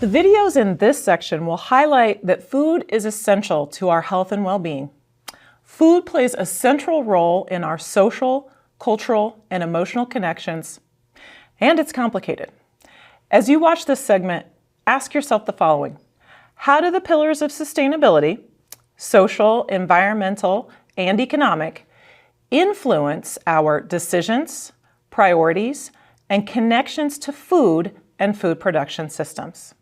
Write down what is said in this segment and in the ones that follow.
The videos in this section will highlight that food is essential to our health and well-being. Food plays a central role in our social, cultural, and emotional connections, and it's complicated. As you watch this segment, ask yourself the following. How do the pillars of sustainability, social, environmental, and economic, influence our decisions, priorities, and connections to food and food production systems?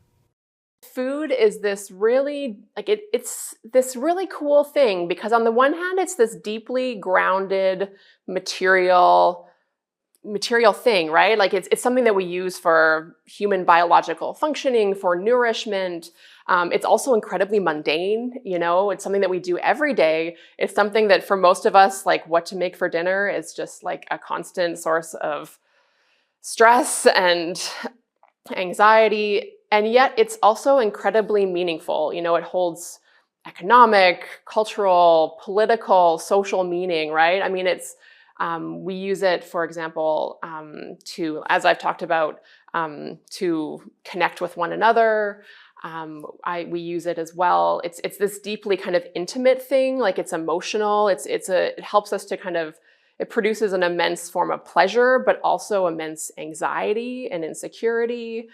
Food is this really, it's this really cool thing because on the one hand, it's this deeply grounded material thing, right? Like it's something that we use for human biological functioning, for nourishment. It's also incredibly mundane, you know, it's something that we do every day. It's something that for most of us, like what to make for dinner is just like a constant source of stress and anxiety. And yet it's also incredibly meaningful. You know, it holds economic, cultural, political, social meaning, right? I mean, we use it, for example, to, as I've talked about, to connect with one another. We use it as well. It's this deeply kind of intimate thing, like it's emotional. It helps us to kind of, it produces an immense form of pleasure, but also immense anxiety and insecurity.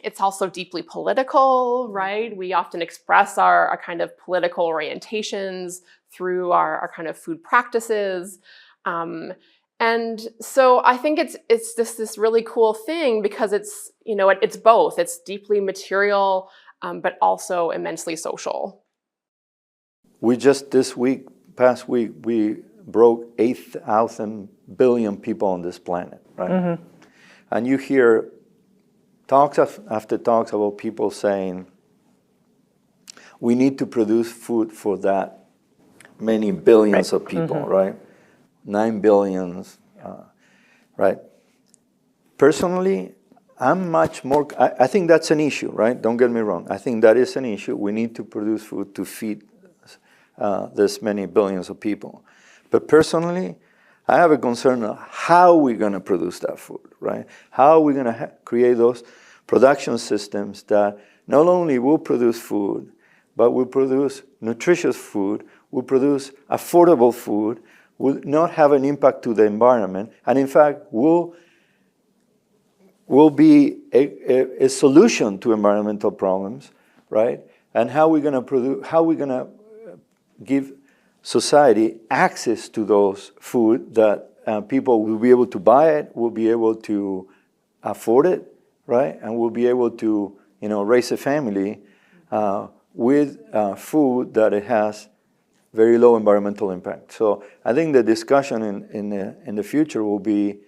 It's also deeply political, right? We often express our kind of political orientations through our kind of food practices. And so I think it's this really cool thing because it's, you know, it's both. It's deeply material, but also immensely social. We just past week, we broke 8,000 billion people on this planet, right? Mm-hmm. And you hear talks after talks about people saying, we need to produce food for that many billions of people, mm-hmm. right? 9 billion, right? Personally, I'm much more, I think that's an issue, right? Don't get me wrong. I think that is an issue. We need to produce food to feed this many billions of people. But personally, I have a concern of how we're going to produce that food, right? How are we going to create those production systems that not only will produce food, but will produce nutritious food, will produce affordable food, will not have an impact to the environment, and in fact will be a solution to environmental problems, right? And how we're going to give society access to those food that people will be able to buy it, will be able to afford it, right? And will be able to, you know, raise a family with food that it has very low environmental impact. So I think the discussion in the future will be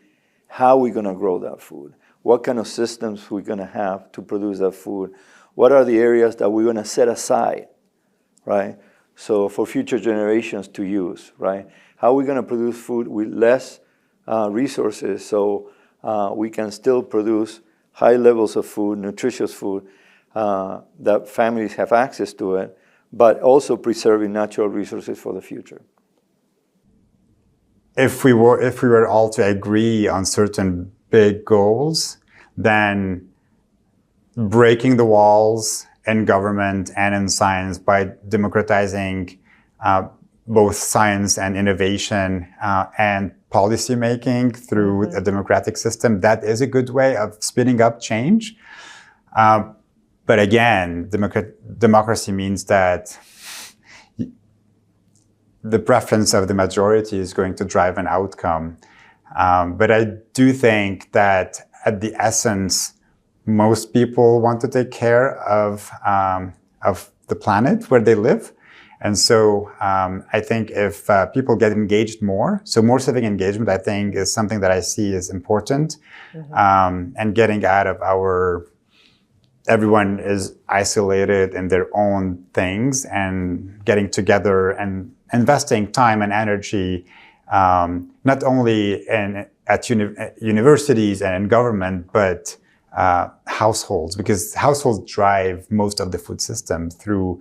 how we're going to grow that food, what kind of systems we're going to have to produce that food, what are the areas that we're going to set aside, right? So for future generations to use, right? How are we going to produce food with less resources so we can still produce high levels of food, nutritious food, that families have access to it, but also preserving natural resources for the future. If we were all to agree on certain big goals, then breaking the walls in government and in science by democratizing both science and innovation and policy making through a democratic system, that is a good way of speeding up change. But again, democracy means that the preference of the majority is going to drive an outcome. But I do think that at the essence, most people want to take care of the planet where they live. And so I think if people get engaged more, so more civic engagement, I think is something that I see is important. Mm-hmm. And getting out of everyone is isolated in their own things and getting together and investing time and energy, not only at universities and in government, but households, because households drive most of the food system through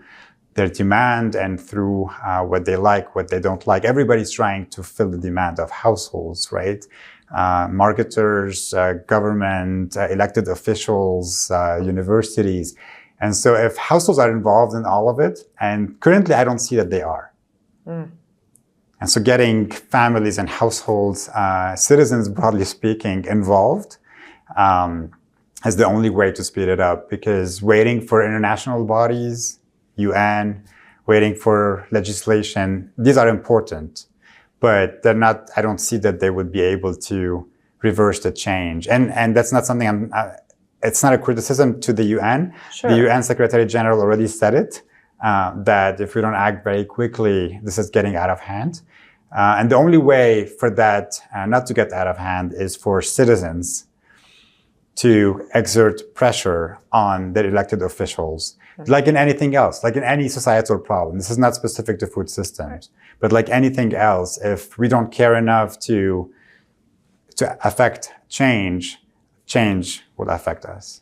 their demand and through what they like, what they don't like. Everybody's trying to fill the demand of households, right? marketers, government, elected officials, universities. And so if households are involved in all of it, and currently I don't see that they are. And so getting families and households, citizens broadly speaking, involved is the only way to speed it up, because waiting for international bodies, UN, waiting for legislation, these are important, but they're not, I don't see that they would be able to reverse the change. And that's not something it's not a criticism to the UN. Sure. The UN Secretary General already said it, that if we don't act very quickly, this is getting out of hand. And the only way for that not to get out of hand is for citizens to exert pressure on their elected officials, like in anything else, like in any societal problem. This is not specific to food systems, but like anything else, if we don't care enough to affect change, change will affect us.